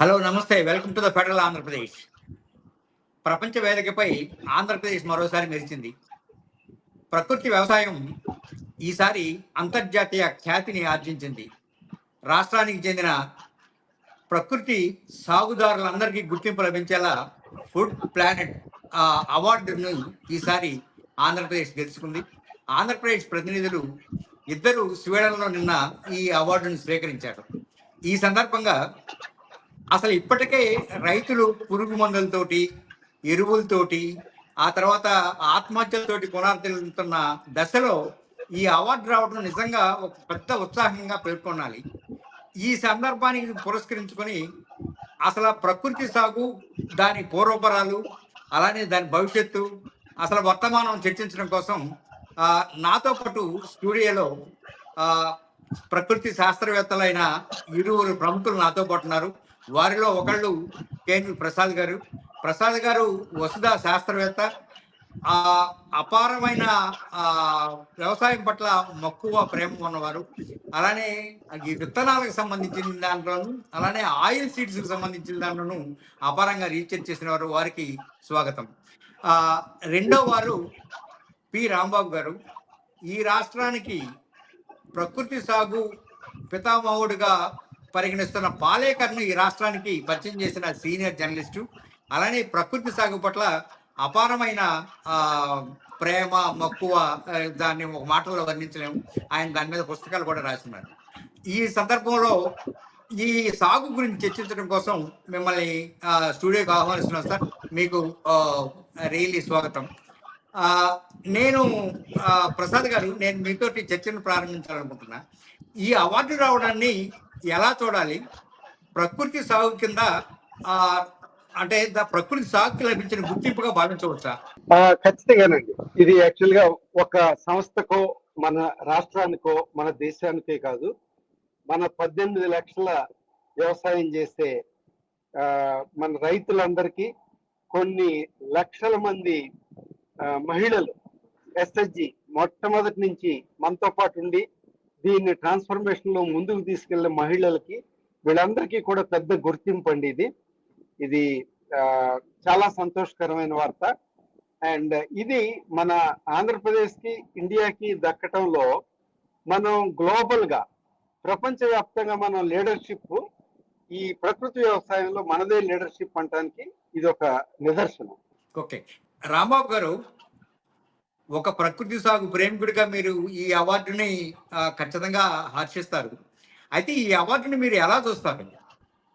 Hello నమస్తే. Welcome to the federal Andhra Pradesh. ప్రపంచ వేదికపై ఆంధ్రప్రదేశ్ మరోసారి మెరిసింది. ప్రకృతి వ్యవసాయం ఈసారి అంతర్జాతీయ ఖ్యాతిని ఆర్జించింది. రాష్ట్రానికి చెందిన ప్రకృతి సాగుదారులందరికీ గుర్తింపు లభించేలా ఫుడ్ ప్లానెట్ అవార్డును ఈసారి ఆంధ్రప్రదేశ్ గెలుచుకుంది. ఆంధ్రప్రదేశ్ ప్రతినిధులు ఇద్దరు స్వీడన్లో నిన్న ఈ అవార్డును స్వీకరించారు. ఈ సందర్భంగా అసలు ఇప్పటికే రైతులు పురుగు మందులతోటి, ఎరువులతోటి, ఆ తర్వాత ఆత్మహత్యలతోటి కొనార్తెలుతున్న దశలో ఈ అవార్డు రావడం నిజంగా ఒక పెద్ద ఉత్సాహంగా పేర్కొనాలి. ఈ సందర్భానికి పురస్కరించుకొని అసలు ప్రకృతి సాగు, దాని పూర్వపరాలు, అలానే దాని భవిష్యత్తు, అసలు వర్తమానం చర్చించడం కోసం నాతో పాటు స్టూడియోలో ప్రకృతి శాస్త్రవేత్తలైన ఇరువురు ప్రముఖులు నాతో పాటు ఉన్నారు. వారిలో ఒకళ్ళు కేఎన్ ప్రసాద్ గారు. ప్రసాద్ గారు వసుధ శాస్త్రవేత్త, అపారమైన వ్యవసాయం పట్ల మక్కువ ప్రేమ ఉన్నవారు. అలానే ఈ విత్తనాలకు సంబంధించిన దాంట్లోనూ, అలానే ఆయిల్ సీడ్స్కి సంబంధించిన దాంట్లోనూ అపారంగా రీసెర్చ్ చేసిన వారు. వారికి స్వాగతం. రెండో వారు పి రాంబాబు గారు. ఈ రాష్ట్రానికి ప్రకృతి సాగు పితామహుడుగా పరిగణిస్తున్న పాలేకర్ను ఈ రాష్ట్రానికి పరిచయం చేసిన సీనియర్ జర్నలిస్టు. అలానే ప్రకృతి సాగు పట్ల అపారమైన ప్రేమ, మక్కువ, దాన్ని ఒక మాటల్లో వర్ణించలేము. ఆయన దాని మీద పుస్తకాలు కూడా రాస్తున్నారు. ఈ సందర్భంలో ఈ సాగు గురించి చర్చించడం కోసం మిమ్మల్ని స్టూడియోకి ఆహ్వానిస్తున్నాం సార్. మీకు రియల్లీ స్వాగతం. నేను ప్రసాద్ గారు, నేను మీతోటి చర్చను ప్రారంభించాలనుకుంటున్నా. ఈ అవార్డు రావడాన్ని ఎలా చూడాలి? ప్రకృతి సాగు కింద అంటే ప్రకృతి సాగుకి లభించిన గుర్తింపుగా భావించవచ్చా? ఖచ్చితంగానండి. ఇది యాక్చువల్ గా ఒక సంస్థకో, మన రాష్ట్రానికో, మన దేశానికే కాదు, మన 18 లక్షల వ్యవసాయం చేసే మన రైతులందరికీ, కొన్ని లక్షల మంది మహిళలు ఎస్ఎస్జి మొట్టమొదటి నుంచి మనతో పాటు ఉండి దీన్ని ట్రాన్స్ఫర్మేషన్ లో ముందుకు తీసుకెళ్లే మహిళలకి, వీళ్ళందరికీ కూడా పెద్ద గుర్తింపు అండి. ఇది చాలా సంతోషకరమైన వార్త. అండ్ ఇది మన ఆంధ్రప్రదేశ్ కి, ఇండియాకి దక్కటంలో మనం గ్లోబల్ గా, ప్రపంచవ్యాప్తంగా మనం లీడర్షిప్, ఈ ప్రకృతి వ్యవసాయంలో మనదే లీడర్షిప్ అనడానికి ఇది ఒక నిదర్శనం. ఓకే, రాంబాబు గారు, ఒక ప్రకృతి సాగు ప్రేమికుడిగా మీరు ఈ అవార్డుని ఖచ్చితంగా హర్షిస్తారు. అయితే ఈ అవార్డుని మీరు ఎలా చూస్తారు?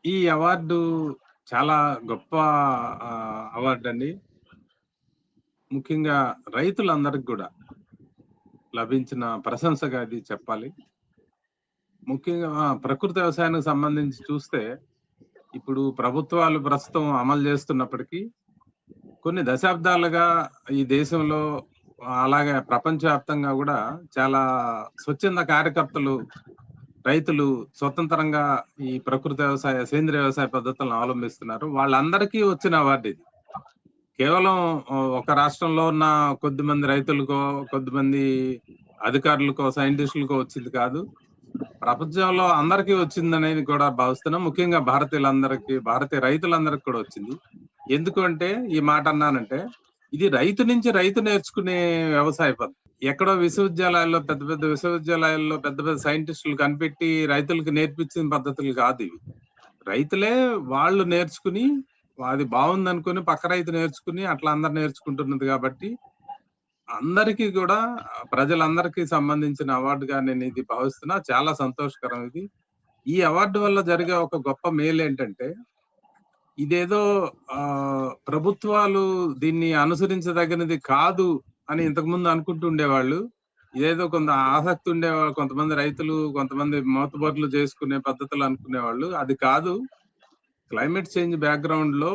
ఈ అవార్డు చాలా గొప్ప అవార్డు అండి. ముఖ్యంగా రైతులందరికి కూడా లభించిన ప్రశంసగా ఇది చెప్పాలి. ముఖ్యంగా ప్రకృతి వ్యవసాయానికి సంబంధించి చూస్తే, ఇప్పుడు ప్రభుత్వాలు ప్రస్తుతం అమలు చేస్తున్నప్పటికీ కొన్ని దశాబ్దాలుగా ఈ దేశంలో, అలాగే ప్రపంచవ్యాప్తంగా కూడా చాలా స్వచ్ఛంద కార్యకర్తలు, రైతులు స్వతంత్రంగా ఈ ప్రకృతి వ్యవసాయ, సేంద్రియ వ్యవసాయ పద్ధతులను అవలంబిస్తున్నారు. వాళ్ళందరికీ వచ్చిన అవార్డు ఇది. కేవలం ఒక రాష్ట్రంలో ఉన్న కొద్దిమంది రైతులకో, కొద్దిమంది అధికారులకో, సైంటిస్టులకో వచ్చింది కాదు, ప్రపంచంలో అందరికీ వచ్చిందనేది కూడా భావిస్తున్నాం. ముఖ్యంగా భారతీయ రైతులందరికీ కూడా వచ్చింది. ఎందుకంటే ఈ మాట అన్నానంటే, ఇది రైతు నుంచి రైతు నేర్చుకునే వ్యవసాయ పద్ధతి. ఎక్కడో విశ్వవిద్యాలయాల్లో, పెద్ద పెద్ద సైంటిస్టులు కనిపెట్టి రైతులకు నేర్పించిన పద్ధతులు కాదు ఇవి. రైతులే వాళ్ళు నేర్చుకుని, అది బాగుంది అనుకుని పక్క రైతు నేర్చుకుని, అట్లా అందరు నేర్చుకుంటున్నది. కాబట్టి అందరికీ కూడా, ప్రజలందరికీ సంబంధించిన అవార్డుగా నేను ఇది భావిస్తున్నా. చాలా సంతోషకరం ఇది. ఈ అవార్డు వల్ల జరిగే ఒక గొప్ప మేలు ఏంటంటే, ఇదేదో ప్రభుత్వాలు దీన్ని అనుసరించదగినది కాదు అని ఇంతకుముందు అనుకుంటూ ఉండేవాళ్ళు. ఇదేదో కొంత ఆసక్తి ఉండేవాళ్ళు, కొంతమంది రైతులు, కొంతమంది మోతబర్లు చేసుకునే పద్ధతులు అనుకునేవాళ్ళు. అది కాదు. క్లైమేట్ చేంజ్ బ్యాక్గ్రౌండ్ లో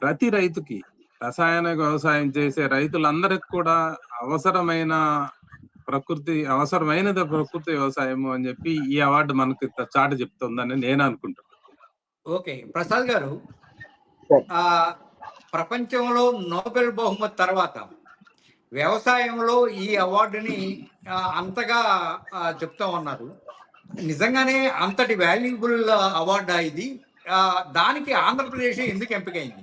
ప్రతి రైతుకి, రసాయన వ్యవసాయం చేసే రైతులందరికి కూడా అవసరమైనది ప్రకృతి వ్యవసాయము అని చెప్పి ఈ అవార్డు మనకి చాటి చెప్తుందని నేను అనుకుంటున్నాను. ఓకే, ప్రసాద్ గారు, ప్రపంచంలో నోబెల్ బహుమతి తర్వాత వ్యవసాయంలో ఈ అవార్డుని అంతగా చెప్తా ఉన్నారు. నిజంగానే అంతటి వాల్యుబుల్ అవార్డా ఇది? దానికి ఆంధ్రప్రదేశ్ ఎందుకు ఎంపికైంది?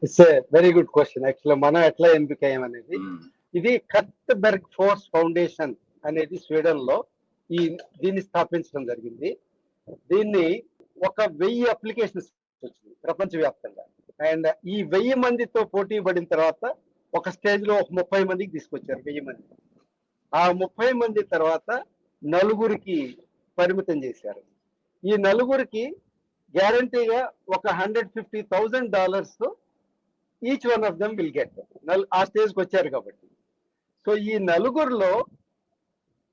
It's a very good question. Actually మనం ఎట్లా ఎంపికయ్యామనేది, ఇది కర్ట్బెర్గ్ ఫోర్స్ ఫౌండేషన్ అనేది స్వీడన్ లో దీన్ని స్థాపించడం జరిగింది. దీన్ని 1000 అప్లికేషన్స్ వచ్చింది ప్రపంచవ్యాప్తంగా. అండ్ ఈ 1000 మందితో పోటీ పడిన తర్వాత ఒక స్టేజ్ లో 30 మందికి తీసుకొచ్చారు. 1000 మంది, ఆ 30 మంది తర్వాత 4 పరిమితం చేశారు. ఈ 4 గ్యారంటీగా $150,000 each one of them will get. ఆ స్టేజ్కి వచ్చారు కాబట్టి. సో ఈ 4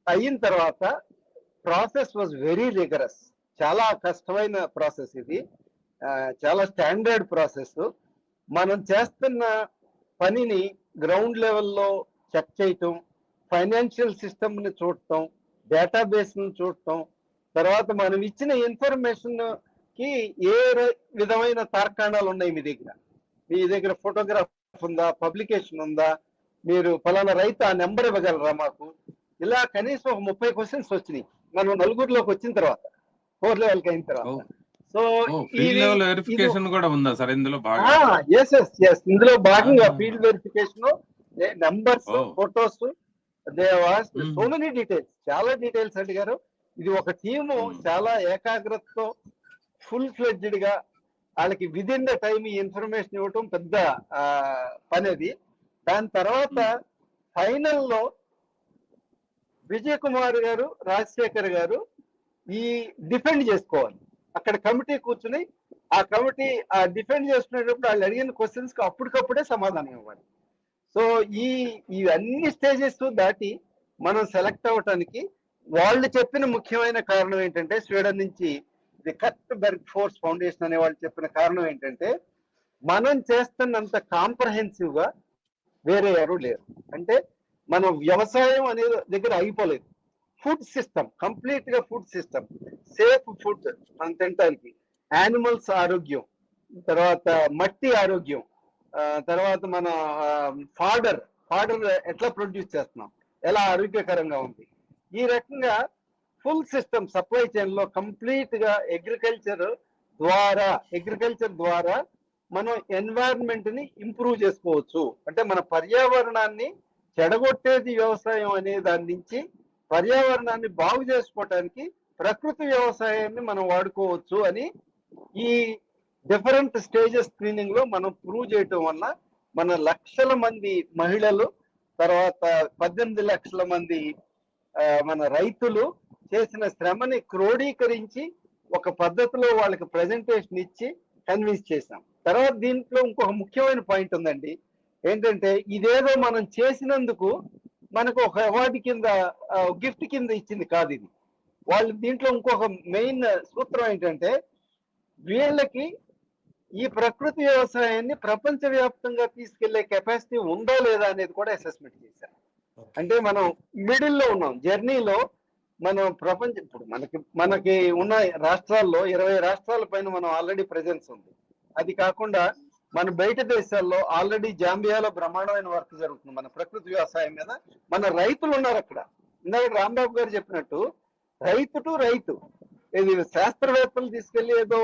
అయిన తర్వాత ప్రాసెస్ వాజ్ వెరీ రిగరస్. చాలా కష్టమైన ప్రాసెస్ ఇది, చాలా స్టాండర్డ్ ప్రాసెస్. మనం చేస్తున్న పనిని గ్రౌండ్ లెవెల్లో చెక్ చేయటం, ఫైనాన్షియల్ సిస్టమ్ని చూడటం, డేటాబేస్ని చూడటం, తర్వాత మనం ఇచ్చిన ఇన్ఫర్మేషన్కి ఏ విధమైన తార్కాణాలు ఉన్నాయి మీ దగ్గర ఫోటోగ్రాఫ్ ఉందా, పబ్లికేషన్ ఉందా, మీరు ఫలానా రైతు ఆ నెంబర్ ఇవ్వగలరా మాకు, ఇలా కనీసం ఒక 30 క్వశ్చన్స్ వచ్చినాయి మనం 4లోకి వచ్చిన తర్వాత, 4 లెవెల్కి అయిన తర్వాత. సో ఫీల్డ్ లెవెల్ వెరిఫికేషన్ కూడా ఉందా సార్ ఇందులో? ఇందులో భాగంగా field verification, numbers, photos, so many details, చాలా డీటెయిల్స్ అడిగారు. ఇది ఒక టీము చాలా ఏకాగ్రతతో ఫుల్ ఫ్లెడ్జ్డ్ గా వాళ్ళకి విదిన్ ద టైం ఈ ఇన్ఫర్మేషన్ ఇవ్వటం పెద్ద పని అది. దాని తర్వాత ఫైనల్లో విజయ్ కుమార్ గారు, రాజశేఖర్ గారు ఈ డిఫెండ్ చేసుకోవాలి. అక్కడ కమిటీ కూర్చుని ఆ కమిటీ డిఫెండ్ చేసుకునేటప్పుడు వాళ్ళు అడిగిన క్వశ్చన్స్ కి అప్పటికప్పుడే సమాధానం ఇవ్వాలి. సో ఈ అన్ని స్టేజెస్ దాటి మనం సెలెక్ట్ అవ్వటానికి వాళ్ళు చెప్పిన ముఖ్యమైన కారణం ఏంటంటే, స్వీడన్ నుంచి ది కర్ట్బెర్గ్ ఫోర్స్ ఫౌండేషన్ అనే వాళ్ళు చెప్పిన కారణం ఏంటంటే, మనం చేస్తున్నంత కాంప్రహెన్సివ్ గా వేరే ఎవరు లేరు. అంటే మనం వ్యవసాయం అనే దగ్గర అయిపోలేదు. ఫుడ్ సిస్టమ్, కంప్లీట్ గా ఫుడ్ సిస్టమ్, సేఫ్ ఫుడ్ మనం తినటానికి, యానిమల్స్ ఆరోగ్యం, తర్వాత మట్టి ఆరోగ్యం, తర్వాత మన ఫాడర్ ఎట్లా ప్రొడ్యూస్ చేస్తున్నాం, ఎలా ఆరోగ్యకరంగా ఉంది, ఈ రకంగా ఫుల్ సిస్టమ్ సప్లై చైన్ లో కంప్లీట్ గా అగ్రికల్చర్ ద్వారా మనం ఎన్వైరన్మెంట్ ని ఇంప్రూవ్ చేసుకోవచ్చు. అంటే మన పర్యావరణాన్ని చెడగొట్టేది వ్యవసాయం అనే దాని నుంచి పర్యావరణాన్ని బాగు చేసుకోవటానికి ప్రకృతి వ్యవసాయాన్ని మనం వాడుకోవచ్చు అని ఈ డిఫరెంట్ స్టేజెస్ స్క్రీనింగ్ లో మనం ప్రూవ్ చేయటం వల్ల మన లక్షల మంది మహిళలు, తర్వాత 18 లక్షల మంది మన రైతులు చేసిన శ్రమని క్రోడీకరించి ఒక పద్ధతిలో వాళ్ళకి ప్రెజెంటేషన్ ఇచ్చి కన్విన్స్ చేశాం. తర్వాత దీంట్లో ఇంకొక ముఖ్యమైన పాయింట్ ఉందండి. ఏంటంటే ఇదేదో మనం చేసినందుకు మనకు ఒక అవార్డు కింద, గిఫ్ట్ కింద ఇచ్చింది కాదు ఇది. వాళ్ళు దీంట్లో ఇంకొక మెయిన్ సూత్రం ఏంటంటే, వీళ్ళకి ఈ ప్రకృతి వ్యవసాయాన్ని ప్రపంచవ్యాప్తంగా తీసుకెళ్లే కెపాసిటీ ఉందా లేదా అనేది కూడా అసెస్మెంట్ చేశారు. అంటే మనం మిడిల్లో ఉన్నాం జర్నీలో. మనం ఇప్పుడు మనకి ఉన్న రాష్ట్రాల్లో 20 రాష్ట్రాల పైన మనం ఆల్రెడీ ప్రెజెన్స్ ఉంది. అది కాకుండా మన బయట దేశాల్లో ఆల్రెడీ జాంబియాలో బ్రహ్మాండమైన వర్క్ జరుగుతుంది మన ప్రకృతి వ్యవసాయం మీద. మన రైతులు ఉన్నారు అక్కడ. ఇందాక రాంబాబు గారు చెప్పినట్టు రైతు టు రైతు, ఇది శాస్త్రవేత్తలు తీసుకెళ్లి ఏదో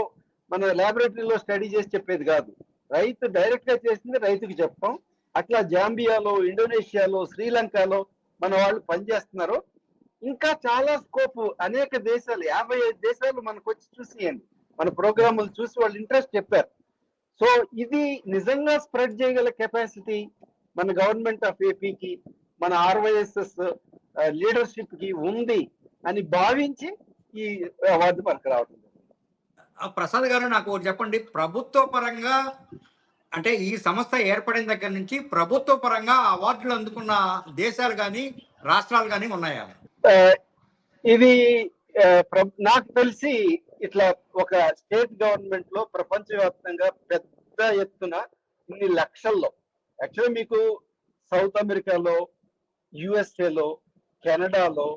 మన ల్యాబొరేటరీలో స్టడీ చేసి చెప్పేది కాదు. రైతు డైరెక్ట్ గా చేసింది రైతుకి చెప్పాం. అట్లా జాంబియాలో, ఇండోనేషియాలో, శ్రీలంకలో మన వాళ్ళు పనిచేస్తున్నారు. ఇంకా చాలా స్కోప్, అనేక దేశాలు, 55 దేశాలు మనకు వచ్చి చూసియండి, మన ప్రోగ్రాములు చూసి వాళ్ళు ఇంట్రెస్ట్ చెప్పారు. సో ఇది నిజంగా స్ప్రెడ్ చేయగల కెపాసిటీ మన గవర్నమెంట్ ఆఫ్ ఏపీకి, మన RYSS లీడర్షిప్ కి ఉంది అని భావించి ఈ అవార్డు మనకు రావడం. ప్రసాద్ గారు, నాకు చెప్పండి, ప్రభుత్వ పరంగా అంటే ఈ సంస్థ ఏర్పడిన దగ్గర నుంచి ప్రభుత్వ పరంగా అవార్డులు అందుకున్న దేశాలు కానీ రాష్ట్రాలు కానీ ఉన్నాయా? ఇది నాకు తెలిసి ఇట్లా ఒక స్టేట్ గవర్నమెంట్ లో ప్రపంచవ్యాప్తంగా పెద్ద ఎత్తున ఇన్ని లక్షల్లో, యాక్చువల్లీ మీకు సౌత్ అమెరికాలో, USA లో, కెనడాలో,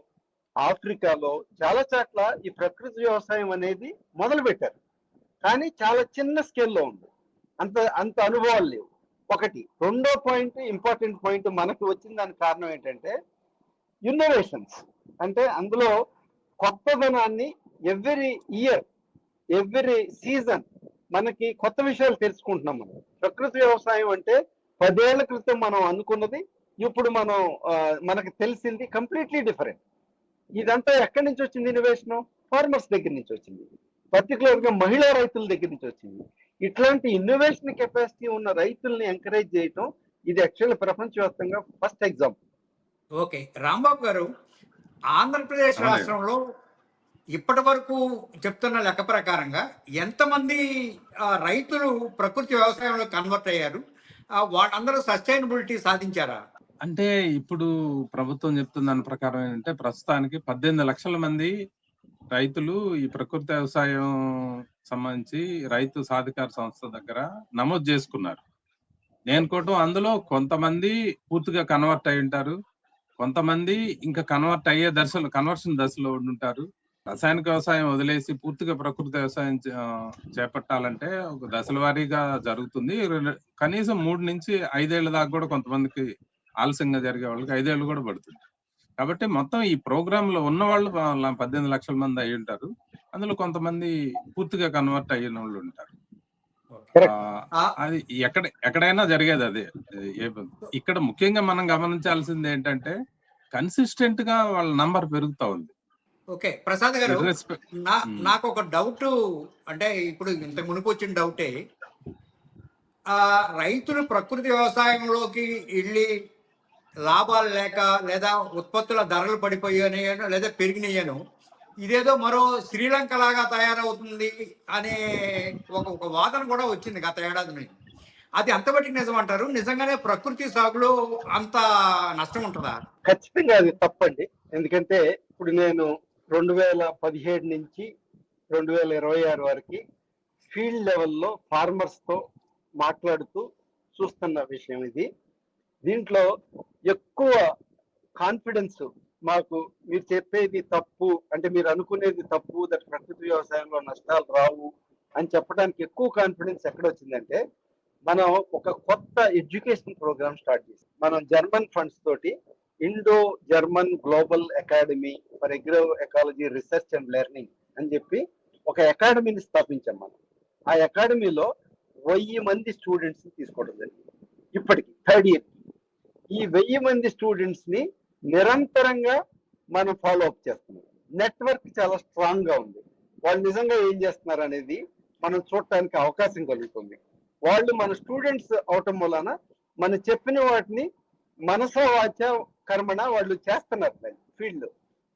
ఆఫ్రికాలో చాలా చోట్ల ఈ ప్రకృతి వ్యవసాయం అనేది మొదలు పెట్టారు. కానీ చాలా చిన్న స్కేల్లో ఉంది, అంత అనుభవాలు లేవు. ఒకటి. రెండో పాయింట్, ఇంపార్టెంట్ పాయింట్ మనకు వచ్చిన దానికి కారణం ఏంటంటే ఇన్నోవేషన్స్. అంటే అందులో కొత్తదనాన్ని ఎవ్రీ ఇయర్ ఎవ్రీ సీజన్ మనకి కొత్త విషయాలు తెలుసుకుంటున్నాం. మనం ప్రకృతి వ్యవసాయం అంటే 10 ఏళ్ల క్రితం మనం అనుకున్నది ఇప్పుడు మనం మనకు తెలిసింది కంప్లీట్లీ డిఫరెంట్. ఇదంతా ఎక్కడి నుంచి వచ్చింది? ఇన్నోవేషన్ ఫార్మర్స్ దగ్గర నుంచి వచ్చింది, పర్టికులర్ గా మహిళా రైతుల దగ్గర నుంచి వచ్చింది. ఇట్లాంటి ఇన్నోవేషన్ కెపాసిటీ ఉన్న రైతుల్ని ఎంకరేజ్ చేయటం ఇది యాక్చువల్ ప్రపంచవ్యాప్తంగా ఫస్ట్ ఎగ్జాంపుల్. ఓకే, రాంబాబు గారు, ఆంధ్రప్రదేశ్ అవునండి. రాష్ట్రంలో ఇప్పటి వరకు చెప్తున్న లెక్క ప్రకారంగా ఎంతమంది రైతులు ప్రకృతి వ్యవసాయంలో కన్వర్ట్ అయ్యారు? వాళ్ళందరూ సస్టైనబిలిటీ సాధించారా? అంటే ఇప్పుడు ప్రభుత్వం చెప్తున్న దాని ప్రకారం ఏంటంటే ప్రస్తుతానికి 18 లక్షల మంది రైతులు ఈ ప్రకృతి వ్యవసాయం సంబంధించి రైతు సాధికార సంస్థ దగ్గర నమోదు చేసుకున్నారు. నేను అనుకోవటం అందులో కొంతమంది పూర్తిగా కన్వర్ట్ అయి ఉంటారు, కొంతమంది ఇంకా కన్వర్ట్ అయ్యే కన్వర్షన్ దశలో ఉంటారు. రసాయనిక వ్యవసాయం వదిలేసి పూర్తిగా ప్రకృతి వ్యవసాయం చేపట్టాలంటే ఒక దశల వారీగా జరుగుతుంది. కనీసం 3 నుంచి 5 ఏళ్ల దాకా కూడా కొంతమందికి ఆలస్యంగా జరిగే వాళ్ళకి 5 ఏళ్ళు కూడా పడుతుంది. కాబట్టి మొత్తం ఈ ప్రోగ్రామ్ లో ఉన్న వాళ్ళు 18 లక్షల మంది అయి ఉంటారు. అందులో కొంతమంది పూర్తిగా కన్వర్ట్ అయిన వాళ్ళు ఉంటారు. అది ఎక్కడైనా జరిగేది అదే. ఇక్కడ ముఖ్యంగా మనం గమనించాల్సింది ఏంటంటే కన్సిస్టెంట్ గా వాళ్ళ నంబర్ పెరుగుతా ఉంది. ఓకే, ప్రసాద్ గారు, నాకు ఒక డౌట్, అంటే ఇప్పుడు ఇంతకు మునుపు వచ్చిన డౌటే, రైతులు ప్రకృతి వ్యవసాయంలోకి వెళ్ళి లాభాలు లేక లేదా ఉత్పత్తుల ధరలు పడిపోయాను లేదా పెరిగినాయను, ఇదేదో మరో శ్రీలంక లాగా తయారవుతుంది అనే ఒక వాదన కూడా వచ్చింది గత ఏడాది నుంచి. అది అంతబట్టి నిజం అంటారు? నిజంగానే ప్రకృతి సాగులో అంత నష్టం ఉంటుందా? ఖచ్చితంగా అది తప్పండి. ఎందుకంటే ఇప్పుడు నేను 2017 నుంచి 2026 వరకు ఫీల్డ్ లెవెల్లో ఫార్మర్స్ తో మాట్లాడుతూ చూస్తున్న విషయం ఇది. దీంట్లో ఎక్కువ కాన్ఫిడెన్స్ మాకు, మీరు చెప్పేది తప్పు అంటే మీరు అనుకునేది తప్పు, దట్ ప్రకృతి వ్యవసాయంలో నష్టాలు రావు అని చెప్పడానికి ఎక్కువ కాన్ఫిడెన్స్ ఎక్కడ వచ్చిందంటే, మనం ఒక కొత్త ఎడ్యుకేషన్ ప్రోగ్రామ్ స్టార్ట్ చేసాం. మనం జర్మన్ ఫండ్స్ తోటి Indo German global academy for agro ecology research and learning అని చెప్పి ఒక అకాడమీని స్థాపించాం మనం. ఆ అకాడమీలో 1000 మంది స్టూడెంట్స్ తీసుకోవడం జరిగింది. ఇప్పటికి 3rd ఇయర్ ఈ 1000 మంది స్టూడెంట్స్ ని నిరంతరంగా మనం ఫాలో అప్ చేస్తున్నాం. నెట్వర్క్ చాలా స్ట్రాంగ్ గా ఉంది. వాళ్ళు నిజంగా ఏం చేస్తున్నారు అనేది మనం చూడటానికి అవకాశం కలుగుతుంది. వాళ్ళు మన స్టూడెంట్స్ అవటం వలన మనం చెప్పిన వాటిని మనసా వాచ కర్మణ వాళ్ళు చేస్తున్నారు ఫీల్డ్.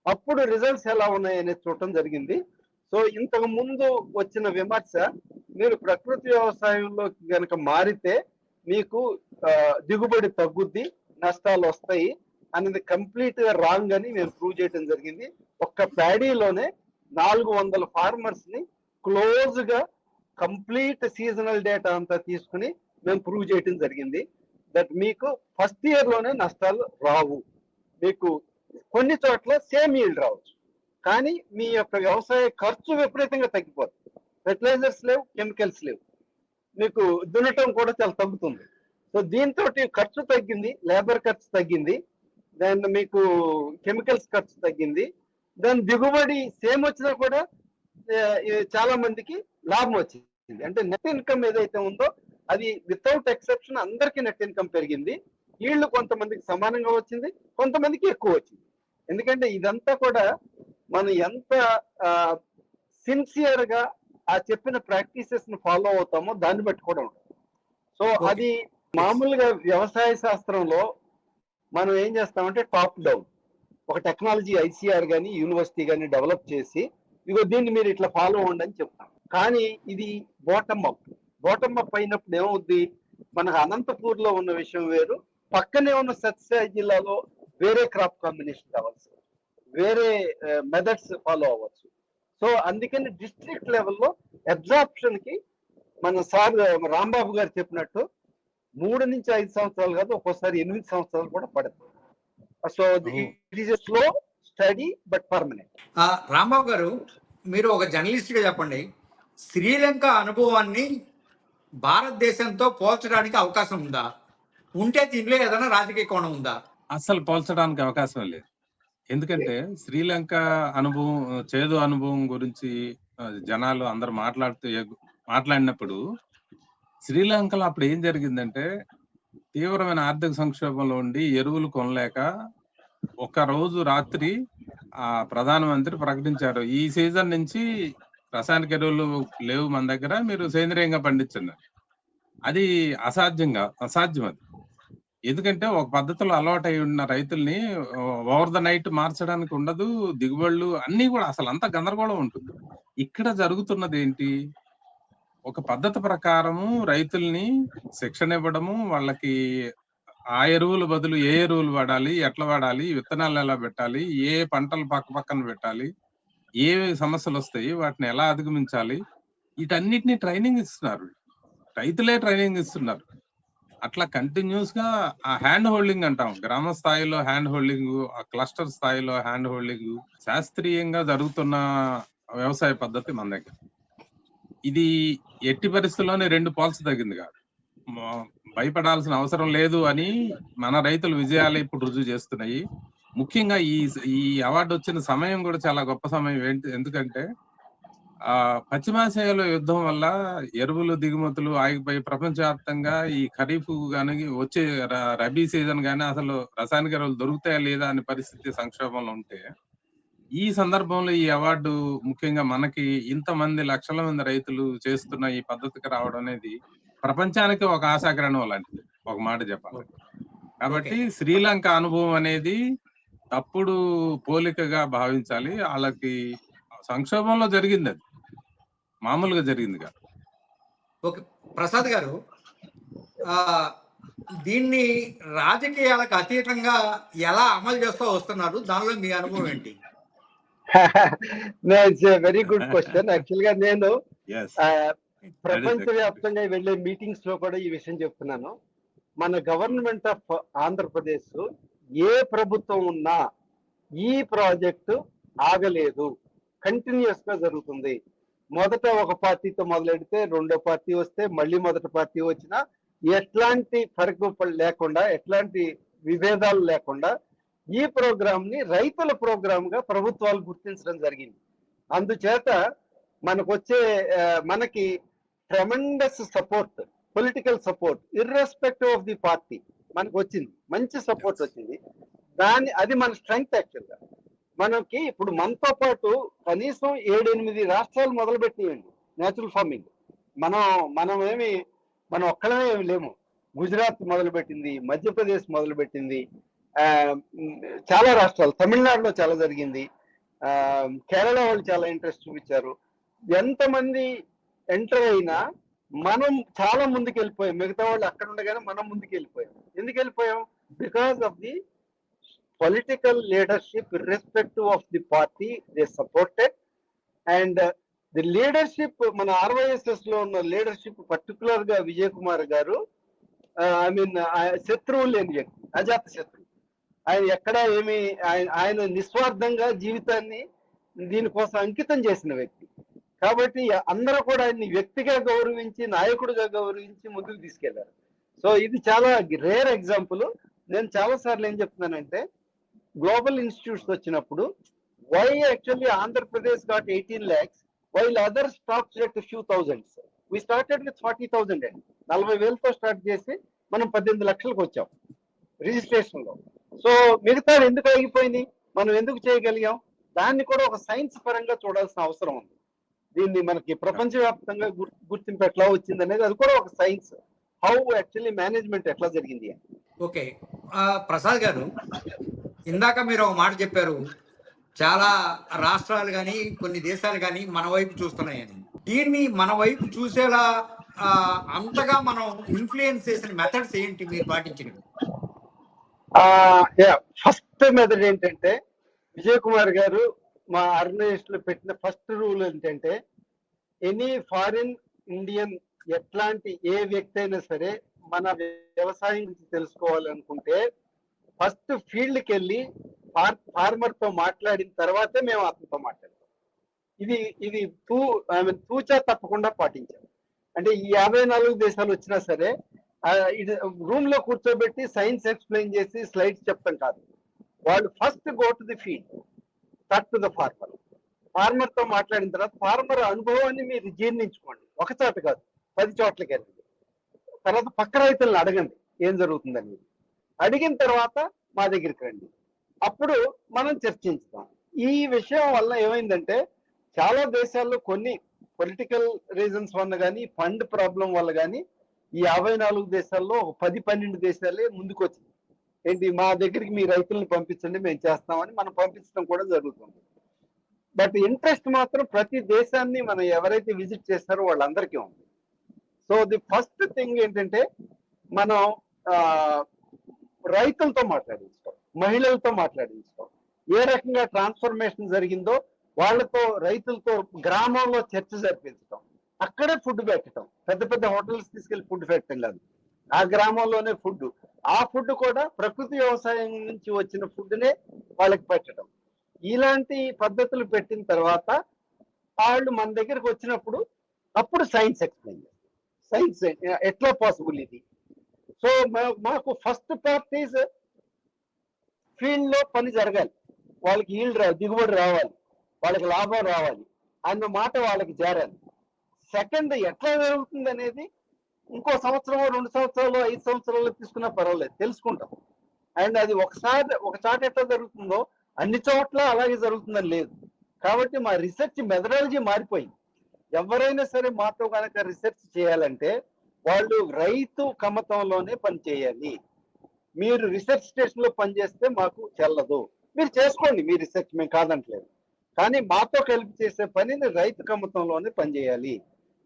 అప్పుడు రిజల్ట్స్ ఎలా ఉన్నాయనేది చూడటం జరిగింది. సో ఇంతకు ముందు వచ్చిన విమర్శ, మీరు ప్రకృతి వ్యవసాయంలో గనక మారితే మీకు దిగుబడి తగ్గుద్ది, నష్టాలు వస్తాయి అనేది కంప్లీట్ గా రాంగ్ అని మేము ప్రూవ్ చేయడం జరిగింది. ఒక్క ప్యాడీలోనే 400 ఫార్మర్స్ ని క్లోజ్ గా కంప్లీట్ సీజనల్ డేటా అంతా తీసుకుని మేము ప్రూవ్ చేయడం జరిగింది. దట్ మీకు ఫస్ట్ ఇయర్ లోనే నష్టాలు రావు. మీకు కొన్ని చోట్ల సేమ్ ఈల్డ్ రావచ్చు, కానీ మీ యొక్క వ్యవసాయ ఖర్చు విపరీతంగా తగ్గిపోతుంది. ఫెర్టిలైజర్స్ లేవు, కెమికల్స్ లేవు, మీకు దున్నటం కూడా చాలా తగ్గుతుంది. సో దీంతో ఖర్చు తగ్గింది, లేబర్ ఖర్చు తగ్గింది, దాన్ని మీకు కెమికల్స్ ఖర్చు తగ్గింది, దాని దిగుబడి సేమ్ వచ్చినా కూడా చాలా మందికి లాభం వచ్చింది. అంటే నెట్ ఇన్కమ్ ఏదైతే ఉందో అది వితౌట్ ఎక్సెప్షన్ అందరికీ నెట్ ఇన్కమ్ పెరిగింది. వీళ్ళు కొంతమందికి సమానంగా వచ్చింది, కొంతమందికి ఎక్కువ వచ్చింది. ఎందుకంటే ఇదంతా కూడా మనం ఎంత సిన్సియర్ గా ఆ చెప్పిన ప్రాక్టీసెస్ ని ఫాలో అవుతామో దాన్ని బట్టి కూడా ఉంటుంది. సో అది మామూలుగా వ్యవసాయ శాస్త్రంలో మనం ఏం చేస్తామంటే టాప్ డౌన్ ఒక టెక్నాలజీ ఐసీఆర్ కానీ యూనివర్సిటీ కానీ డెవలప్ చేసి ఇగో దీన్ని మీరు ఇట్లా ఫాలో అవ్వండి అని చెప్తాం. కానీ ఇది బాటమ్ అప్ అయినప్పుడు ఏమవుద్ది, మనకు అనంతపూర్ లో ఉన్న విషయం వేరు, పక్కనే ఉన్న సత్యసాయి జిల్లాలో వేరే క్రాప్ కాంబినేషన్ కావచ్చు, వేరే మెథడ్స్ ఫాలో అవ్వచ్చు. సో అందుకని డిస్ట్రిక్ట్ లెవెల్లో అబ్జార్ప్షన్ కి మన సార్ రాంబాబు గారు చెప్పినట్టు 3 నుంచి 5 సంవత్సరాలు కాదు, ఒక్కోసారి 8 సంవత్సరాలు కూడా పడుతుంది. So it is a slow study but permanent. Rambabu గారు, మీరు ఒక జర్నలిస్ట్ గా చెప్పండి, శ్రీలంక అనుభవాన్ని భారతదేశంతో పోల్చడానికి అవకాశం ఉందా? ఉంటే దీనిలో ఏదైనా రాజకీయ కోణం ఉందా? అసలు పోల్చడానికి అవకాశం లేదు. ఎందుకంటే శ్రీలంక అనుభవం, చేదు అనుభవం గురించి జనాలు అందరు మాట్లాడినప్పుడు శ్రీలంకలో అప్పుడు ఏం జరిగిందంటే తీవ్రమైన ఆర్థిక సంక్షోభంలో ఉండి ఎరువులు కొనలేక ఒక రోజు రాత్రి ఆ ప్రధానమంత్రి ప్రకటించారు, ఈ సీజన్ నుంచి రసాయనిక ఎరువులు లేవు మన దగ్గర, మీరు సేంద్రియంగా పండించండి. అది అసాధ్యం అది. ఎందుకంటే ఒక పద్ధతిలో అలవాటు అయి ఉన్న రైతుల్ని ఓవర్ ద నైట్ మార్చడానికి ఉండదు. దిగుబడులు అన్ని కూడా అసలు అంత గందరగోళం ఉంటుంది. ఇక్కడ జరుగుతున్నది ఏంటి, ఒక పద్ధతి ప్రకారము రైతుల్ని శిక్షణ ఇవ్వడము, వాళ్ళకి ఆ ఎరువులు బదులు ఏ ఎరువులు వాడాలి, ఎట్లా వాడాలి, విత్తనాలు ఎలా పెట్టాలి, ఏ పంటలు పక్కన పెట్టాలి, ఏ సమస్యలు వస్తాయి, వాటిని ఎలా అధిగమించాలి, వీటన్నిటిని ట్రైనింగ్ ఇస్తున్నారు. రైతులే ట్రైనింగ్ ఇస్తున్నారు. అట్లా కంటిన్యూస్ గా ఆ హ్యాండ్ హోల్డింగ్ అంటాం, గ్రామ స్థాయిలో హ్యాండ్ హోల్డింగ్, ఆ క్లస్టర్ స్థాయిలో హ్యాండ్ హోల్డింగ్ శాస్త్రీయంగా జరుగుతున్న వ్యవసాయ పద్ధతి మన దగ్గర. ఇది ఎట్టి పరిస్థితుల్లోనే రెండు పోల్చదగింది కాదు. భయపడాల్సిన అవసరం లేదు అని మన రైతుల విజయాలు ఇప్పుడు రుజువు చేస్తున్నాయి. ముఖ్యంగా ఈ అవార్డు వచ్చిన సమయం కూడా చాలా గొప్ప సమయం. ఎందుకంటే పశ్చిమాసియాలో యుద్ధం వల్ల ఎరువులు దిగుమతులు ఆగిపోయి ప్రపంచవ్యాప్తంగా ఈ ఖరీఫ్ గాని వచ్చే రబీ సీజన్ గానీ అసలు రసాయనిక ఎరువులు దొరుకుతాయా లేదా అనే పరిస్థితి సంక్షోభంలో ఉంటే, ఈ సందర్భంలో ఈ అవార్డు ముఖ్యంగా మనకి ఇంతమంది లక్షల మంది రైతులు చేస్తున్న ఈ పద్ధతికి రావడం అనేది ప్రపంచానికి ఒక ఆశాకిరణం లాంటిది, ఒక మాట చెప్పాలి. కాబట్టి శ్రీలంక అనుభవం అనేది తప్పుడు పోలికగా భావించాలి. వాళ్ళకి సంక్షోభంలో జరిగింది, అది మామూలుగా జరిగింది కాదు. ఓకే ప్రసాద్ గారు, దీన్ని రాజకీయాలకు అతీతంగా ఎలా అమలు చేస్తూ వస్తున్నారు, దానిలో మీ అనుభవం ఏంటి? Very good question. యాక్చువల్ గా నేను ప్రపంచవ్యాప్తంగా వెళ్లే మీటింగ్స్ లో కూడా ఈ విషయం చెప్తున్నాను. మన గవర్నమెంట్ ఆఫ్ ఆంధ్రప్రదేశ్ ఏ ప్రభుత్వం ఉన్నా ఈ ప్రాజెక్టు ఆగలేదు, కంటిన్యూస్ గా జరుగుతుంది. మొదట ఒక పార్టీతో మొదలెడితే రెండో పార్టీ వస్తే మళ్ళీ మొదటి పార్టీ వచ్చినా ఎట్లాంటి ఫరక లేకుండా, ఎట్లాంటి విభేదాలు లేకుండా ఈ ప్రోగ్రామ్ ని రైతుల ప్రోగ్రామ్ గా ప్రభుత్వాలు గుర్తించడం జరిగింది. అందుచేత మనకి tremendous support, political support irrespective of the party మనకు వచ్చింది, మంచి సపోర్ట్ వచ్చింది. అది మన స్ట్రెంగ్త్. యాక్చువల్ గా మనకి ఇప్పుడు మనతో పాటు కనీసం 7-8 రాష్ట్రాలు మొదలుపెట్టియండి నేచురల్ ఫార్మింగ్. మనం ఒక్కడమే ఏమి లేము. గుజరాత్ మొదలుపెట్టింది, మధ్యప్రదేశ్ మొదలుపెట్టింది, చాలా రాష్ట్రాలు, తమిళనాడులో చాలా జరిగింది, కేరళ వాళ్ళు చాలా ఇంట్రెస్ట్ చూపించారు. ఎంతమంది ఎంటర్ అయినా మనం చాలా ముందుకు వెళ్ళిపోయాం. మిగతా వాళ్ళు అక్కడ ఉండగానే మనం ముందుకు వెళ్ళిపోయాం. ఎందుకు వెళ్ళిపోయాం? Because of the political leadership irrespective of the party they supported, and the leadership, మన RYSS లో ఉన్న లీడర్షిప్, పర్టికులర్ గా విజయ్ కుమార్ గారు శత్రువు లేని వ్యక్తి, అజాత శత్రువు. ఆయన ఎక్కడా ఆయన నిస్వార్థంగా జీవితాన్ని దీనికోసం అంకితం చేసిన వ్యక్తి. కాబట్టి అందరూ కూడా ఆయన్ని వ్యక్తిగా గౌరవించి, నాయకుడిగా గౌరవించి ముందుకు తీసుకెళ్లారు. సో ఇది చాలా రేర్ ఎగ్జాంపుల్. నేను చాలా సార్లు ఏం చెప్తున్నానంటే, గ్లోబల్ ఇన్స్టిట్యూట్స్ వచ్చినప్పుడు why actually Andhra Pradesh got 18 lakhs while others stopped at a few thousands. We started with 40,000 అండి. 40,000తో స్టార్ట్ చేసి మనం 18 లక్షలకు వచ్చాం రిజిస్ట్రేషన్ లో. సో మిగతా ఎందుకు ఆగిపోయింది, మనం ఎందుకు చేయగలిగాం, దాన్ని కూడా ఒక సైన్స్ పరంగా చూడాల్సిన అవసరం ఉంది. దీన్ని మనకి ప్రపంచవ్యాప్తంగా గుర్తింపు ఎట్లా వచ్చింది అనేది అది కూడా ఒక సైన్స్. హౌ యాక్చువల్లీ మేనేజ్మెంట్ ఎట్లా జరిగింది. ఓకే ప్రసాద్ గారు, ఇందాక మీరు ఒక మాట చెప్పారు, చాలా రాష్ట్రాలు కానీ కొన్ని దేశాలు కానీ మన వైపు చూస్తున్నాయని. దీన్ని మన వైపు చూసేలా అంతగా మనం ఇన్ఫ్లుయెన్స్ చేసిన మెథడ్స్ ఏంటి మీరు పాటించినవి? ఫస్ట్ మెథడ్ ఏంటంటే, విజయ్ కుమార్ గారు మా ఆర్గనైజేషన్ లో పెట్టిన ఫస్ట్ రూల్ ఏంటంటే, ఎనీ ఫారిన్ ఇండియన్ ఎట్లాంటి ఏ వ్యక్తి అయినా సరే మన వ్యవసాయం గురించి తెలుసుకోవాలనుకుంటే ఫస్ట్ ఫీల్డ్కి వెళ్ళి ఫార్మర్ తో మాట్లాడిన తర్వాతే మేము అతనితో మాట్లాడతాం. ఇది తూచా తప్పకుండా పాటించాం. అంటే ఈ 54 దేశాలు వచ్చినా సరే రూమ్ లో కూర్చోబెట్టి సైన్స్ ఎక్స్ప్లెయిన్ చేసి స్లైడ్స్ చెప్తాం కాదు. వాళ్ళు first go to the field, talk to the farmer. Farmer తో మాట్లాడిన తర్వాత ఫార్మర్ అనుభవాన్ని మీరు జీర్ణించుకోండి. ఒక చోట కాదు, 10 చోట్లకి వెళ్ళండి. తర్వాత పక్క రైతులను అడగండి ఏం జరుగుతుందని. అడిగిన తర్వాత మా దగ్గరికి రండి, అప్పుడు మనం చర్చించుతాం. ఈ విషయం వల్ల ఏమైందంటే చాలా దేశాల్లో కొన్ని పొలిటికల్ రీజన్స్ వల్ల కానీ, ఫండ్ ప్రాబ్లం వల్ల కానీ ఈ 54 దేశాల్లో ఒక 10-12 దేశాలే ముందుకు వచ్చింది. ఏంటి, మా దగ్గరికి మీ రైతులను పంపించండి మేము చేస్తామని మనం పంపించడం కూడా జరుగుతుంది. బట్ ఇంట్రెస్ట్ మాత్రం ప్రతి దేశాన్ని మనం ఎవరైతే విజిట్ చేస్తారో వాళ్ళందరికీ ఉంది. సో ది ఫస్ట్ థింగ్ ఏంటంటే మనం రైతులతో మాట్లాడించడం, మహిళలతో మాట్లాడించడం, ఏ రకంగా ట్రాన్స్ఫర్మేషన్ జరిగిందో వాళ్ళతో, రైతులతో గ్రామంలో చర్చ జరిపించడం, అక్కడే ఫుడ్ పెట్టడం. పెద్ద పెద్ద హోటల్స్ తీసుకెళ్లి ఫుడ్ పెట్టడం కాదు, ఆ గ్రామంలోనే ఫుడ్. ఆ ఫుడ్ కూడా ప్రకృతి వ్యవసాయం నుంచి వచ్చిన ఫుడ్నే వాళ్ళకి పెట్టడం. ఇలాంటి పద్ధతులు పెట్టిన తర్వాత వాళ్ళు మన దగ్గరకు వచ్చినప్పుడు అప్పుడు సైన్స్ ఎక్స్ప్లెయిన్ చేస్తారు. సైన్స్ ఎట్లా పాసిబుల్ ఇది. సో మాకు ఫస్ట్ పార్ట్ ఈజ్ ఫీల్డ్ లో పని జరగాలి, వాళ్ళకి ఈల్డ్ దిగుబడి రావాలి, వాళ్ళకి లాభం రావాలి అన్న మాట వాళ్ళకి చేరాలి. సెకండ్ ఎట్లా జరుగుతుంది అనేది ఇంకో సంవత్సరం, 2 సంవత్సరాలు, 5 సంవత్సరాలు తీసుకున్నా పర్వాలేదు, తెలుసుకుంటాం. అండ్ అది ఒక చాట ఎట్లా జరుగుతుందో అన్ని చోట్ల అలాగే జరుగుతుందని లేదు. కాబట్టి మా రిసెర్చ్ మెథడాలజీ మారిపోయింది. ఎవరైనా సరే మాతో కనుక రిసెర్చ్ చేయాలంటే వాళ్ళు రైతు కమతంలోనే పని చేయాలి. మీరు రిసెర్చ్ స్టేషన్ లో పనిచేస్తే మాకు చెల్లదు. మీరు చేసుకోండి మీ రిసెర్చ్, మేము కాదంటలేదు, కానీ మాతో కలిపి చేసే పనిని రైతు కమతంలోనే పనిచేయాలి,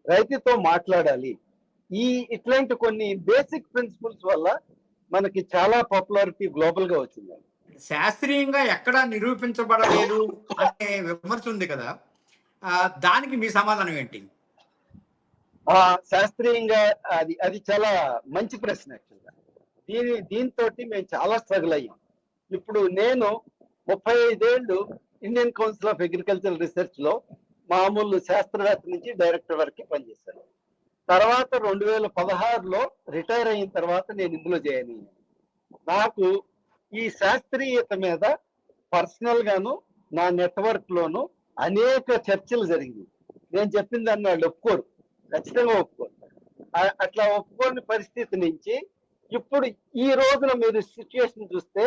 రైతుతో మాట్లాడాలి. ఇట్లాంటి కొన్ని బేసిక్ ప్రిన్సిపల్స్ వల్ల మనకి చాలా పాపులారిటీ గ్లోబల్ గా వచ్చింది. శాస్త్రీయంగా ఎక్కడా నిరూపించబడలేదు అనే విమర్శ ఉంది కదా, దానికి మీ సమాధానం ఏంటి? శాస్త్రీయంగా అది చాలా మంచి ప్రశ్న. యాక్చువల్గా దీంతో మేము చాలా స్ట్రగుల్ అయ్యాం. ఇప్పుడు నేను 35 ఏళ్ళు Indian council of agricultural research లో మామూలు శాస్త్రవేత్త నుంచి డైరెక్టర్ వరకు పనిచేశాను. తర్వాత 2016లో రిటైర్ అయిన తర్వాత నేను ఇందులో జాయిన్ అయ్యాను. నాకు ఈ శాస్త్రీయత మీద పర్సనల్ గాను నా నెట్వర్క్ లోను అనేక చర్చలు జరిగింది. నేను చెప్పిన దాన్ని వాళ్ళు ఒప్పుకోరు, ఖచ్చితంగా ఒప్పుకోరు. అట్లా ఒప్పుకోని పరిస్థితి నుంచి ఇప్పుడు ఈ రోజున మీరు సిచ్యుయేషన్ చూస్తే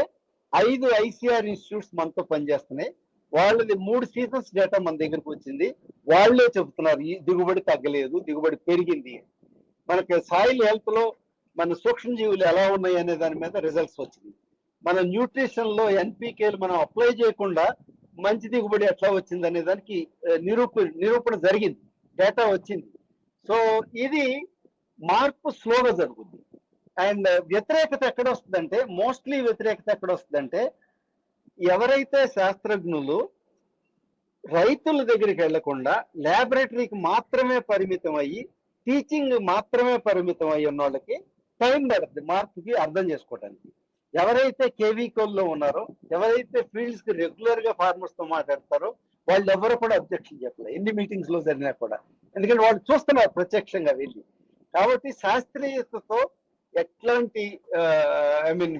5 ICR ఇన్స్టిట్యూట్స్ మనతో పనిచేస్తున్నాయి. వాళ్ళది 3 సీజన్స్ డేటా మన దగ్గరకు వచ్చింది. వాళ్ళే చెబుతున్నారు ఈ దిగుబడి తగ్గలేదు, దిగుబడి పెరిగింది. మనకి సాయిల్ హెల్త్ లో మన సూక్ష్మజీవులు ఎలా ఉన్నాయి అనే దాని మీద రిజల్ట్స్ వచ్చింది. మన న్యూట్రిషన్ లో NPKలు మనం అప్లై చేయకుండా మంచి దిగుబడి ఎట్లా వచ్చింది అనే దానికి నిరూపణ జరిగింది, డేటా వచ్చింది. సో ఇది మార్పు స్లోగా జరుగుతుంది. అండ్ వ్యతిరేకత ఎక్కడ వస్తుందంటే, మోస్ట్లీ వ్యతిరేకత ఎక్కడ వస్తుందంటే, ఎవరైతే శాస్త్రజ్ఞులు రైతుల దగ్గరికి వెళ్లకుండా ల్యాబొరేటరీకి మాత్రమే పరిమితం అయ్యి, టీచింగ్ మాత్రమే పరిమితం అయ్యి ఉన్న వాళ్ళకి టైం పడుతుంది మార్పుకి అర్థం చేసుకోవడానికి. ఎవరైతే కేవీకోల్లో ఉన్నారో, ఎవరైతే ఫీల్డ్స్ కి రెగ్యులర్ గా ఫార్మర్స్ తో మాట్లాడతారో వాళ్ళు ఎవరు కూడా అబ్జెక్షన్ చెప్పలేదు ఎన్ని మీటింగ్స్ లో జరిగినా కూడా, ఎందుకంటే వాళ్ళు చూస్తున్నారు ప్రత్యక్షంగా వెళ్ళి. కాబట్టి శాస్త్రీయతతో ఎట్లాంటి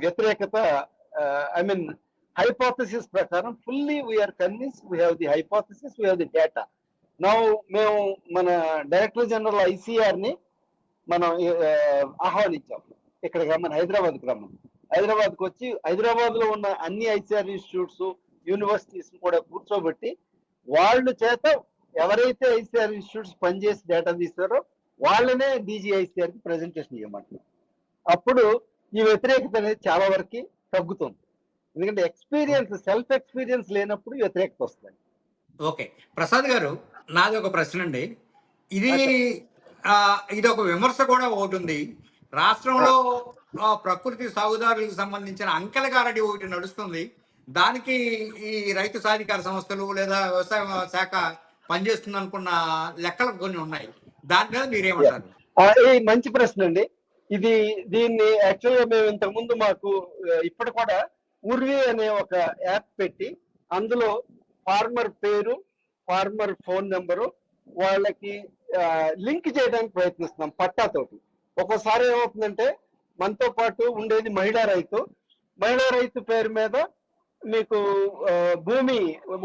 వ్యతిరేకత, హైపోథసిస్ ప్రకారం fully we are convinced, we have the hypothesis, we have the data. Now మేము మన డైరెక్టర్ జనరల్ ICR ని మనం ఆహ్వానించాం, ఇక్కడ రమ్మని, హైదరాబాద్కి రమ్మని. హైదరాబాద్కి వచ్చి హైదరాబాద్ లో ఉన్న అన్ని ICR ఇన్స్టిట్యూట్స్, యూనివర్సిటీస్ కూడా కూర్చోబెట్టి వాళ్ళ చేత ఎవరైతే ICR ఇన్స్టిట్యూట్స్ పనిచేసి డేటా తీస్తారో వాళ్ళనే DGICR కి ప్రెజెంటేషన్ చేయమంటున్నాం. అప్పుడు ఈ వ్యతిరేకత అనేది చాలా వరకు తగ్గుతుంది. ఎందుకంటే ఎక్స్పీరియన్స్, సెల్ఫ్ ఎక్స్పీరియన్స్ లేనప్పుడు వ్యతిరేకత వస్తుంది. ఓకే ప్రసాద్ గారు, నాది ఒక ప్రశ్న అండి. ఇది ఒక విమర్శ కూడా ఒకటి ఉంది. రాష్ట్రంలో ప్రకృతి సాగుదారులకు సంబంధించిన అంకెల గారడి ఒకటి నడుస్తుంది. దానికి ఈ రైతు సాధికార సంస్థలు లేదా వ్యవసాయ శాఖ పనిచేస్తుంది అనుకున్న లెక్కలు కొన్ని ఉన్నాయి. దాని మీద మీరేమంటారు? మంచి ప్రశ్న అండి. దీన్ని యాక్చువల్గా మేము ఇంతకుముందు మాకు ఇప్పుడు కూడా ఉర్వి అనే ఒక యాప్ పెట్టి అందులో ఫార్మర్ పేరు, ఫార్మర్ ఫోన్ నెంబరు వాళ్ళకి లింక్ చేయడానికి ప్రయత్నిస్తున్నాం పట్టాతోటి. ఒక్కోసారి ఏమవుతుందంటే మనతో పాటు ఉండేది మహిళా రైతు పేరు మీద మీకు భూమి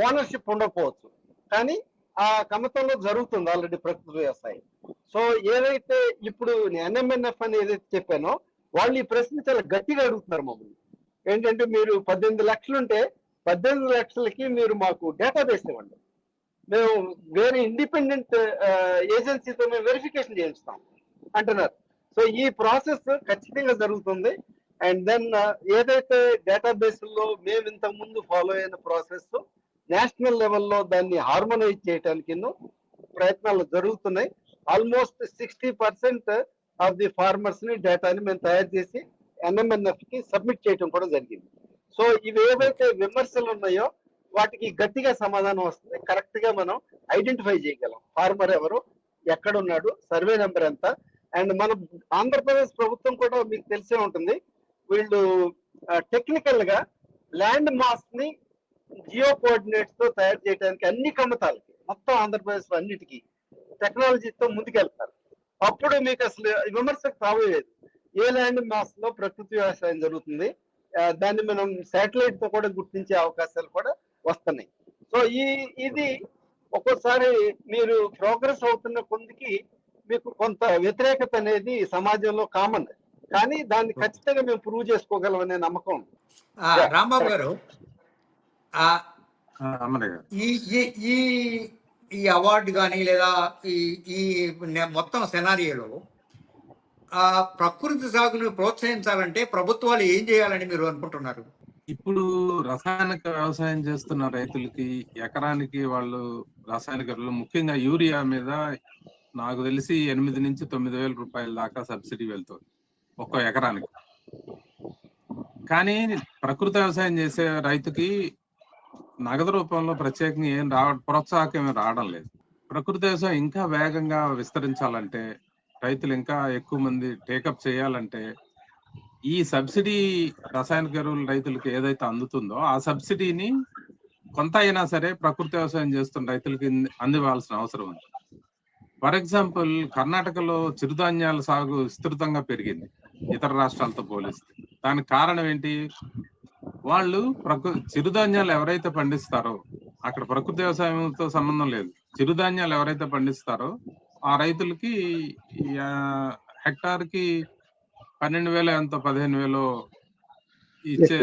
ఓనర్షిప్ ఉండకపోవచ్చు, కానీ ఆ కమతంలో జరుగుతుంది ఆల్రెడీ ప్రకృతి వ్యవసాయం. సో ఏదైతే ఇప్పుడు ఎన్ఎంఎన్ఎఫ్ అని ఏదైతే చెప్పానో వాళ్ళు ఈ ప్రశ్న చాలా గట్టిగా అడుగుతున్నారు మమ్మల్ని. ఏంటంటే మీరు 18 లక్షలు ఉంటే 18 లక్షలకి మీరు మాకు డేటాబేస్ ఇవ్వండి, మేము వేరే ఇండిపెండెంట్ ఏజెన్సీతో మేము వెరిఫికేషన్ చేయిస్తాం అంటున్నారు. సో ఈ ప్రాసెస్ ఖచ్చితంగా జరుగుతుంది. అండ్ దెన్ ఏదైతే డేటాబేస్ లో మేము ఇంతకు ముందు ఫాలో అయిన ప్రాసెస్ నేషనల్ లెవెల్లో దాన్ని హార్మోనైజ్ చేయడానికి ప్రయత్నాలు జరుగుతున్నాయి. ఆల్మోస్ట్ 60% ఆఫ్ ది ఫార్మర్స్ ని డేటాని మేము తయారు చేసి ఎన్ఎంఎన్ఎఫ్ కి సబ్మిట్ చేయడం కూడా జరిగింది. సో ఇవి ఏవైతే విమర్శలు ఉన్నాయో వాటికి గట్టిగా సమాధానం వస్తుంది. కరెక్ట్ గా మనం ఐడెంటిఫై చేయగలం ఫార్మర్ ఎవరు, ఎక్కడ ఉన్నాడు, సర్వే నెంబర్ ఎంత. అండ్ మన ఆంధ్రప్రదేశ్ ప్రభుత్వం కూడా మీకు తెలిసే ఉంటుంది, వీళ్ళు టెక్నికల్ గా ల్యాండ్ మాస్ ని జియో కోఆర్డినేట్స్ తో తయారు చేయడానికి అన్ని కమతాలకి మొత్తం ఆంధ్రప్రదేశ్ లో అన్నిటికీ టెక్నాలజీతో ముందుకెళ్తారు. అప్పుడు మీకు అసలు విమర్శకు తావేలేదు. ఏ ల్యాండ్ మాస్ లో ప్రకృతి వ్యవసాయం జరుగుతుంది, దాన్ని మనం శాటిలైట్ తో కూడా గుర్తించే అవకాశాలు కూడా వస్తున్నాయి. సో ఇది ఒక్కోసారి మీరు ప్రోగ్రెస్ అవుతున్న కొందికి మీకు కొంత వ్యతిరేకత అనేది సమాజంలో కామన్, కానీ దాన్ని ఖచ్చితంగా మేము ప్రూవ్ చేసుకోగలం అనే నమ్మకం ఉంది. రాంబాబు గారు, ఈ ఈ ఈ అవార్డు కానీ లేదా ఈ ఈ మొత్తం సెనారియోలో ప్రకృతి సాగును ప్రోత్సహించాలంటే ప్రభుత్వాలు ఏం చేయాలని మీరు అనుకుంటున్నారు? ఇప్పుడు రసాయనిక వ్యవసాయం చేస్తున్న రైతులకి ఎకరానికి వాళ్ళు రసాయనిక ఎరువులు, ముఖ్యంగా యూరియా మీద నాకు తెలిసి 8 నుంచి 9 వేల రూపాయల దాకా సబ్సిడీ వెళ్తుంది ఒక్క ఎకరానికి. కానీ ప్రకృతి వ్యవసాయం చేసే రైతుకి నగదు రూపంలో ప్రత్యేకంగా ఏం ప్రోత్సాహకం రావడం లేదు. ప్రకృతి వ్యవసాయం ఇంకా వేగంగా విస్తరించాలంటే, రైతులు ఇంకా ఎక్కువ మంది టేకప్ చేయాలంటే, ఈ సబ్సిడీ రసాయనిక ఎరువులు రైతులకు ఏదైతే అందుతుందో ఆ సబ్సిడీని కొంత అయినా సరే ప్రకృతి వ్యవసాయం చేస్తున్న రైతులకి అందివ్వాల్సిన అవసరం ఉంది. ఫర్ ఎగ్జాంపుల్, కర్ణాటకలో చిరుధాన్యాల సాగు విస్తృతంగా పెరిగింది ఇతర రాష్ట్రాలతో పోలిస్తే. దానికి కారణం ఏంటి? వాళ్ళు చిరుధాన్యాలు ఎవరైతే పండిస్తారో, అక్కడ ప్రకృతి వ్యవసాయంతో సంబంధం లేదు, చిరుధాన్యాలు ఎవరైతే పండిస్తారో ఆ రైతులకి హెక్టార్ కి 12,000 ఎంతో 15,000 ఇచ్చే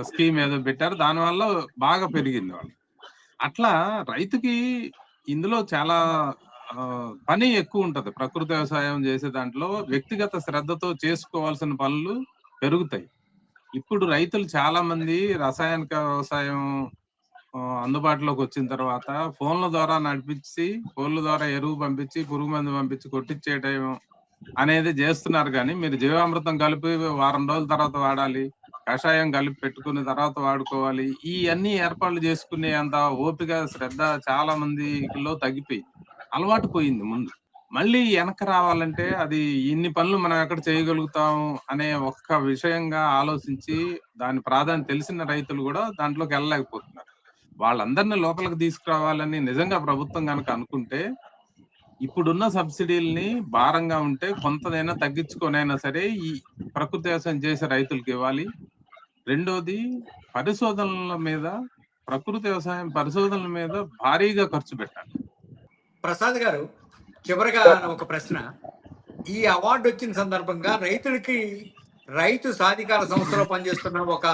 స్కీమ్ ఏదో పెట్టారు. దానివల్ల బాగా పెరిగింది వాళ్ళు. అట్లా రైతుకి ఇందులో చాలా పని ఎక్కువ ఉంటది. ప్రకృతి వ్యవసాయం చేసే దాంట్లో వ్యక్తిగత శ్రద్ధతో చేసుకోవాల్సిన పనులు పెరుగుతాయి. ఇప్పుడు రైతులు చాలా మంది రసాయనిక వ్యవసాయం అందుబాటులోకి వచ్చిన తర్వాత ఫోన్ల ద్వారా నడిపించి, ఫోన్ల ద్వారా ఎరువు పంపించి, పురుగు మందు పంపించి కొట్టించేయడం అనేది చేస్తున్నారు. కానీ మీరు జీవామృతం కలిపి వారం రోజుల తర్వాత వాడాలి, కషాయం కలిపి పెట్టుకున్న తర్వాత వాడుకోవాలి, ఈ అన్ని ఏర్పాట్లు చేసుకునే అంత ఓపిక, శ్రద్ధ చాలా మందిలో తగ్గిపోయింది, అలవాటు పోయింది. ముందు మళ్ళీ వెనక రావాలంటే అది ఇన్ని పనులు మనం ఎక్కడ చేయగలుగుతాం అనే ఒక్క విషయంగా ఆలోచించి దాని ప్రాధాన్యత తెలిసిన రైతులు కూడా దాంట్లోకి వెళ్ళలేకపోతున్నారు. వాళ్ళందరినీ లోపలికి తీసుకురావాలని నిజంగా ప్రభుత్వం కనుక అనుకుంటే, ఇప్పుడున్న సబ్సిడీలని భారంగా ఉంటే కొంతదైనా తగ్గించుకొనైనా సరే ఈ ప్రకృతి వ్యవసాయం చేసే రైతులకు ఇవ్వాలి. రెండోది, పరిశోధనల మీద, ప్రకృతి వ్యవసాయం పరిశోధనల మీద భారీగా ఖర్చు పెట్టాలి. ప్రసాద్ గారు, చివరిగా ఒక ప్రశ్న. ఈ అవార్డు వచ్చిన సందర్భంగా రైతులకి రైతు సాధికార సంస్థలో పనిచేస్తున్న ఒక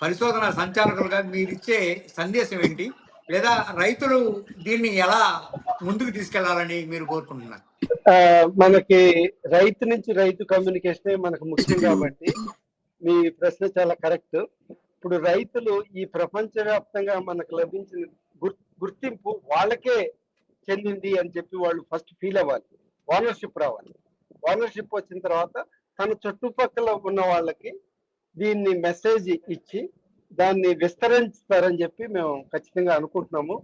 పరిశోధన సంచాలకులుగా మీరిచ్చే సందేశం ఏంటి? లేదా రైతులు దీన్ని ఎలా ముందుకు తీసుకెళ్లాలని మీరు కోరుకుంటున్నారు? మనకి రైతు నుంచి రైతు కమ్యూనికేషనే మనకు ముఖ్యం కాబట్టి మీ ప్రశ్న చాలా కరెక్ట్. ఇప్పుడు రైతులు ఈ ప్రపంచవ్యాప్తంగా మనకు లభించిన గుర్తింపు వాళ్ళకే చెందింది అని చెప్పి వాళ్ళు ఫస్ట్ ఫీల్ అవ్వాలి, ఓనర్షిప్ రావాలి. ఓనర్షిప్ వచ్చిన తర్వాత తన చుట్టుపక్కల ఉన్న వాళ్ళకి దీన్ని మెసేజ్ ఇచ్చి దాన్ని విస్తరించుతారని చెప్పి మేము ఖచ్చితంగా అనుకుంటున్నాము.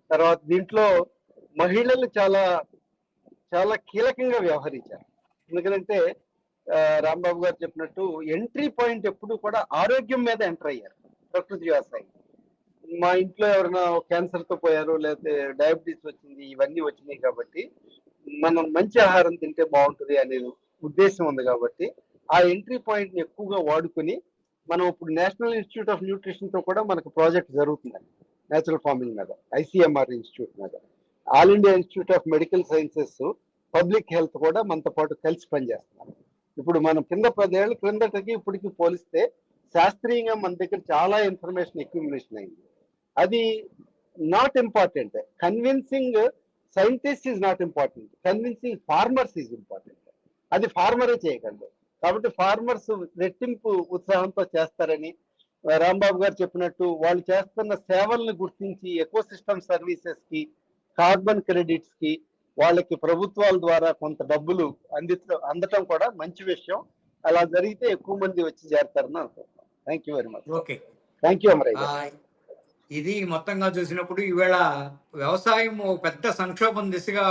తర్వాత దీంట్లో మహిళలు చాలా చాలా కీలకంగా వ్యవహరించారు. ఎందుకంటే రాంబాబు గారు చెప్పినట్టు ఎంట్రీ పాయింట్ ఎప్పుడు కూడా ఆరోగ్యం మీద ఎంటర్ అయ్యారు ప్రకృతి వ్యవసాయం. మా ఇంట్లో ఎవరైనా క్యాన్సర్ తో పోయారు, లేకపోతే డయాబెటీస్ వచ్చింది, ఇవన్నీ వచ్చినాయి కాబట్టి మనం మంచి ఆహారం తింటే బాగుంటుంది అనే ఉద్దేశం ఉంది. కాబట్టి ఆ ఎంట్రీ పాయింట్ ని ఎక్కువగా వాడుకొని మనం ఇప్పుడు నేషనల్ ఇన్స్టిట్యూట్ ఆఫ్ న్యూట్రిషన్ తో కూడా మనకు ప్రాజెక్ట్ జరుగుతుంది. నేచురల్ ఫార్మింగ్ మీద, ఐసిఎంఆర్ ఇన్స్టిట్యూట్ మీద. All India institute of medical sciences, public health కూడా మనతో పాటు కలిసి పనిచేస్తున్నారు. ఇప్పుడు మనం కింద 10 ఏళ్ల క్రిందటకి ఇప్పటికి పోలిస్తే శాస్త్రీయంగా మన దగ్గర చాలా ఇన్ఫర్మేషన్ అక్యుములేషన్ అయింది. అది not important. Convincing scientist is not important, convincing farmers is important. అది ఫార్మరే చేయగలరు. కాబట్టి ఫార్మర్స్ రెట్టింపు ఉత్సాహంతో చేస్తారని రాంబాబు గారు చెప్పినట్టు వాళ్ళు చేస్తున్న సేవలను గుర్తించి ఎకో సిస్టమ్ సర్వీసెస్ కి, కార్బన్ క్రెడిట్స్ కి వాళ్ళకి ప్రభుత్వాల ద్వారా కొంత డబ్బులు అందటం కూడా మంచి విషయం. అలా జరిగితే ఎక్కువ మంది వచ్చి చేరతారని అనుకుంటున్నాం. Thank you very much. Okay, thank you Amarayya. ఇది మొత్తంగా చూసినప్పుడు ఈవేళ వ్యవసాయం ఓ పెద్ద సంక్షోభం దిశగా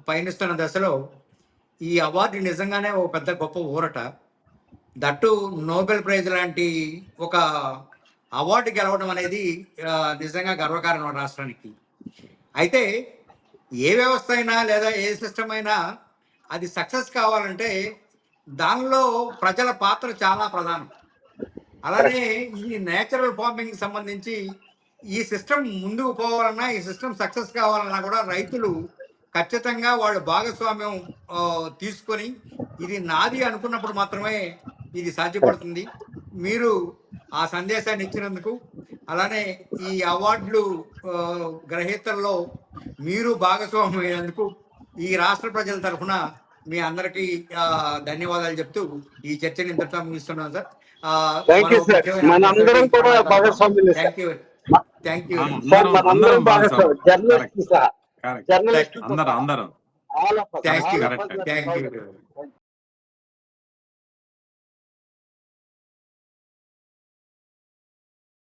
పయనిస్తున్న దశలో ఈ అవార్డు నిజంగానే ఓ పెద్ద గొప్ప ఊరట. దట్టు నోబెల్ ప్రైజ్ లాంటి ఒక అవార్డు గెలవడం అనేది నిజంగా గర్వకారణం రాష్ట్రానికి. అయితే ఏ వ్యవస్థ అయినా లేదా ఏ సిస్టమ్ అయినా అది సక్సెస్ కావాలంటే దానిలో ప్రజల పాత్ర చాలా ప్రధానం. అలానే ఈ నేచురల్ ఫార్మింగ్ సంబంధించి ఈ సిస్టమ్ ముందుకు పోవాలన్నా, ఈ సిస్టమ్ సక్సెస్ కావాలన్నా కూడా రైతులు ఖచ్చితంగా వాళ్ళు భాగస్వామ్యం తీసుకొని ఇది నాది అనుకున్నప్పుడు మాత్రమే ఇది సాధ్యపడుతుంది. మీరు ఆ సందేశాన్ని ఇచ్చినందుకు, అలానే ఈ అవార్డులు గ్రహీతల్లో మీరు భాగస్వామ్యం అయినందుకు ఈ రాష్ట్ర ప్రజల తరఫున మీ అందరికీ ధన్యవాదాలు చెప్తూ ఈ చర్చని ఇంతటితో ముగిస్తున్నాం సార్. Thank you sir. మనందరం కూడా భాగస్వామ్యులు. Thank you, thank you sir. మనందరం భాగస్వామ్యం, జర్నలిస్ట్ సహా, జర్నలిస్ట్ అందరం all of us. Thank you, All of us. Thank you.